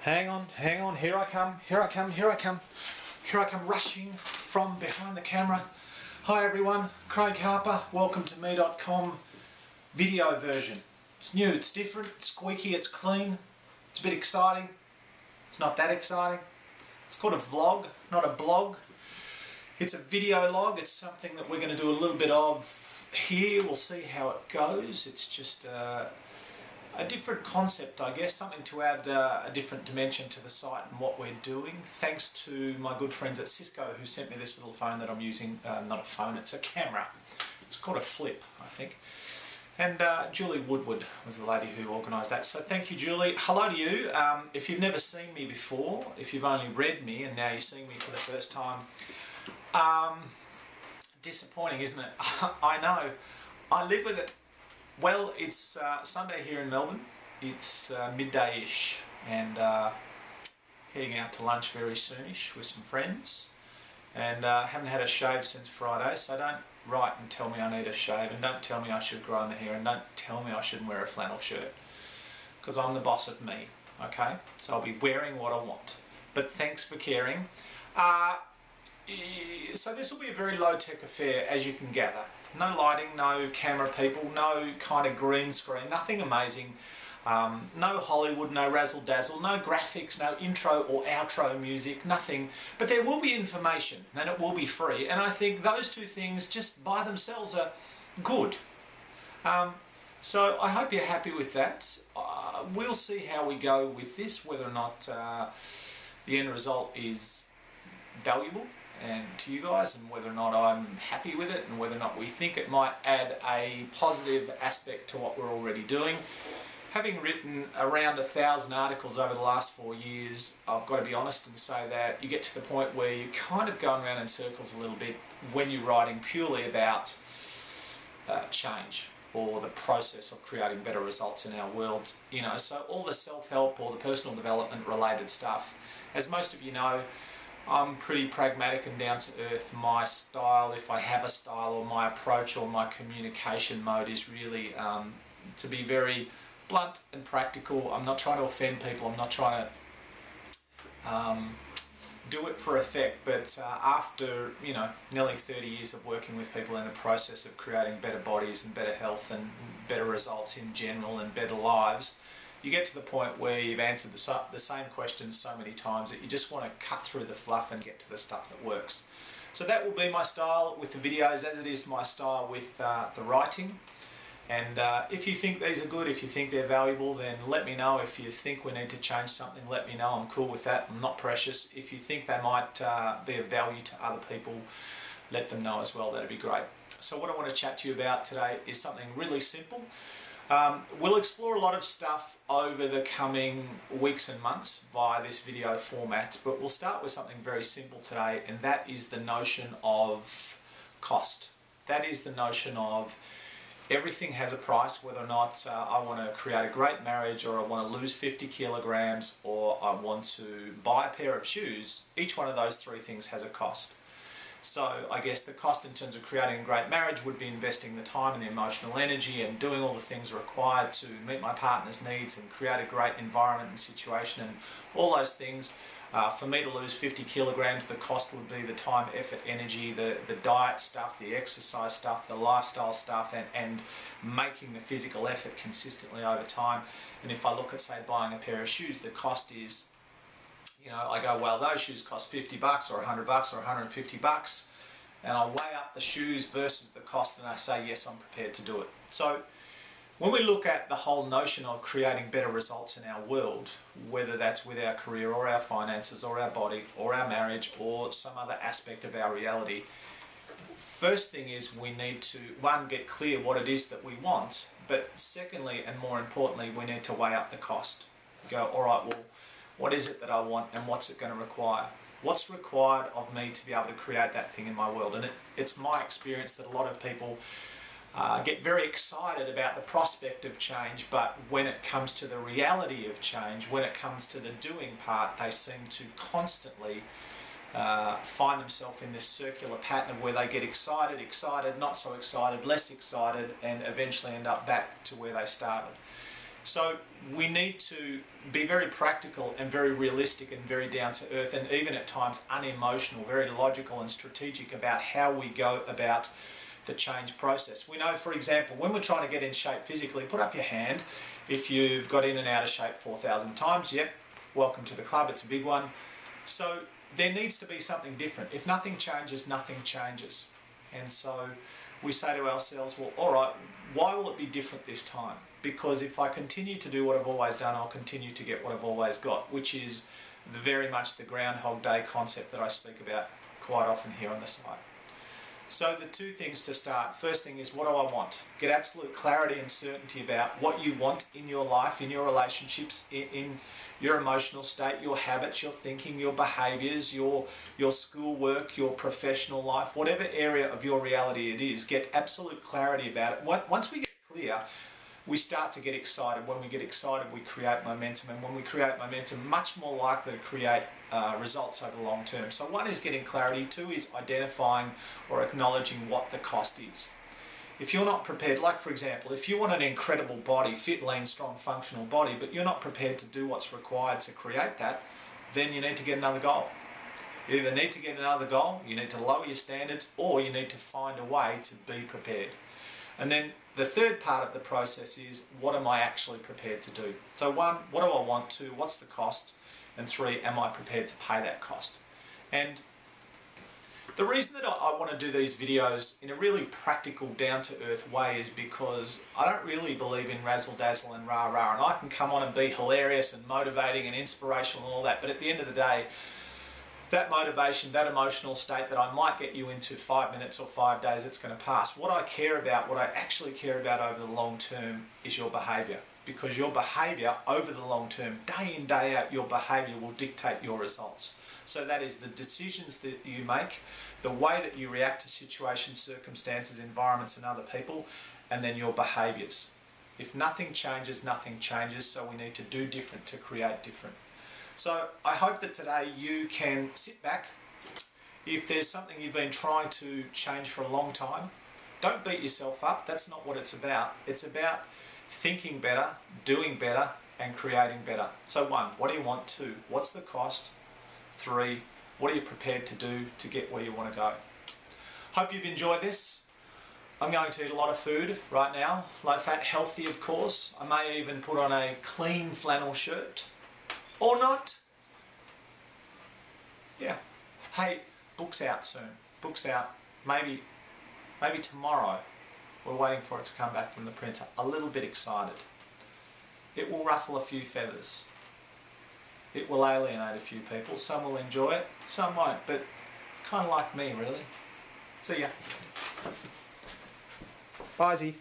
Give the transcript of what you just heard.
Hang on, here I come, rushing from behind the camera. Hi everyone, Craig Harper, welcome to me.com video version. It's new, it's different, it's squeaky, it's clean, it's a bit exciting, it's not that exciting. It's called a vlog, not a blog. It's a video log, it's something that we're going to do a little bit of here, we'll see how it goes. It's just a different concept, I guess, something to add a different dimension to the site and what we're doing. Thanks to my good friends at Cisco who sent me this little phone that I'm using. Not a phone, it's a camera. It's called a Flip, I think. And Julie Woodward was the lady who organised that. So thank you, Julie. Hello to you. If you've never seen me before, if you've only read me and now you're seeing me for the first time, disappointing, isn't it? I know. I live with it. Well, it's Sunday here in Melbourne. It's midday-ish and heading out to lunch very soonish with some friends, and haven't had a shave since Friday, so don't write and tell me I need a shave, and don't tell me I should grow my hair, and don't tell me I shouldn't wear a flannel shirt, because I'm the boss of me, okay? So I'll be wearing what I want. But thanks for caring. So this will be a very low-tech affair, as you can gather. No lighting, no camera people, no kind of green screen, nothing amazing. No Hollywood, no razzle-dazzle, no graphics, no intro or outro music, nothing. But there will be information and it will be free. And I think those two things just by themselves are good. So I hope you're happy with that. We'll see how we go with this, whether or not the end result is valuable and to you guys, and whether or not I'm happy with it, and whether or not we think it might add a positive aspect to what we're already doing. Having written around 1,000 articles over the last 4 years, I've got to be honest and say that you get to the point where you're kind of going around in circles a little bit when you're writing purely about change or the process of creating better results in our world. You know, so all the self-help or the personal development related stuff, as most of you know, I'm pretty pragmatic and down to earth. My style, if I have a style, or my approach or my communication mode is really to be very blunt and practical. I'm not trying to offend people, I'm not trying to do it for effect, but after, you know, nearly 30 years of working with people in the process of creating better bodies and better health and better results in general and better lives, you get to the point where you've answered the same questions so many times that you just want to cut through the fluff and get to the stuff that works. So that will be my style with the videos, as it is my style with the writing. And if you think these are good, if you think they're valuable, then let me know. If you think we need to change something, let me know. I'm cool with that. I'm not precious. If you think they might be of value to other people, let them know as well. That'd be great. So what I want to chat to you about today is something really simple. We'll explore a lot of stuff over the coming weeks and months via this video format, but we'll start with something very simple today, and that is the notion of cost. That is the notion of everything has a price, whether or not I want to create a great marriage, or I want to lose 50 kilograms, or I want to buy a pair of shoes. Each one of those three things has a cost. So I guess the cost in terms of creating a great marriage would be investing the time and the emotional energy and doing all the things required to meet my partner's needs and create a great environment and situation and all those things. For me to lose 50 kilograms, the cost would be the time, effort, energy, the diet stuff, the exercise stuff, the lifestyle stuff, and making the physical effort consistently over time. And if I look at, say, buying a pair of shoes, the cost is, you know, I go, well, those shoes cost $50 or $100 or $150, and I weigh up the shoes versus the cost, and I say, yes, I'm prepared to do it. So when we look at the whole notion of creating better results in our world, whether that's with our career or our finances or our body or our marriage or some other aspect of our reality, first thing is we need to, one, get clear what it is that we want, but secondly, and more importantly, we need to weigh up the cost. Go, all right, well, what is it that I want, and what's it going to require? What's required of me to be able to create that thing in my world? And it's my experience that a lot of people get very excited about the prospect of change, but when it comes to the reality of change, when it comes to the doing part, they seem to constantly find themselves in this circular pattern of where they get excited, not so excited, less excited, and eventually end up back to where they started. So we need to be very practical and very realistic and very down to earth, and even at times unemotional, very logical and strategic about how we go about the change process. We know, for example, when we're trying to get in shape physically, put up your hand if you've got in and out of shape 4,000 times. Yep, welcome to the club, it's a big one. So there needs to be something different. If nothing changes, nothing changes. And so we say to ourselves, well, all right, why will it be different this time? Because if I continue to do what I've always done, I'll continue to get what I've always got, which is very much the Groundhog Day concept that I speak about quite often here on the site. So the two things to start. First thing is, what do I want? Get absolute clarity and certainty about what you want in your life, in your relationships, in your emotional state, your habits, your thinking, your behaviours, your schoolwork, your professional life, whatever area of your reality it is. Get absolute clarity about it. Once we get clear, we start to get excited. When we get excited, we create momentum, and when we create momentum, much more likely to create results over the long term. So one is getting clarity, two is identifying or acknowledging what the cost is. If you're not prepared, like for example, if you want an incredible body, fit, lean, strong, functional body, but you're not prepared to do what's required to create that, then you need to get another goal. You either need to get another goal, you need to lower your standards, or you need to find a way to be prepared. And then the third part of the process is, what am I actually prepared to do? So one, what do I want? Two, what's the cost? And three, am I prepared to pay that cost? And the reason that I want to do these videos in a really practical, down-to-earth way is because I don't really believe in razzle-dazzle and rah-rah, and I can come on and be hilarious and motivating and inspirational and all that, but at the end of the day, that motivation, that emotional state that I might get you into 5 minutes or 5 days, it's going to pass. What I care about, what I actually care about over the long term is your behaviour. Because your behaviour over the long term, day in, day out, your behaviour will dictate your results. So that is the decisions that you make, the way that you react to situations, circumstances, environments and other people, and then your behaviours. If nothing changes, nothing changes, so we need to do different to create different. So I hope that today you can sit back. If there's something you've been trying to change for a long time, don't beat yourself up. That's not what it's about. It's about thinking better, doing better, and creating better. So one, what do you want? Two, what's the cost? Three, what are you prepared to do to get where you want to go? Hope you've enjoyed this. I'm going to eat a lot of food right now, low fat, healthy of course. I may even put on a clean flannel shirt. Or not. Yeah. Hey, book's out soon. Book's out. Maybe tomorrow. We're waiting for it to come back from the printer. A little bit excited. It will ruffle a few feathers. It will alienate a few people. Some will enjoy it, some won't. But kind of like me, really. See ya. Bye, Z.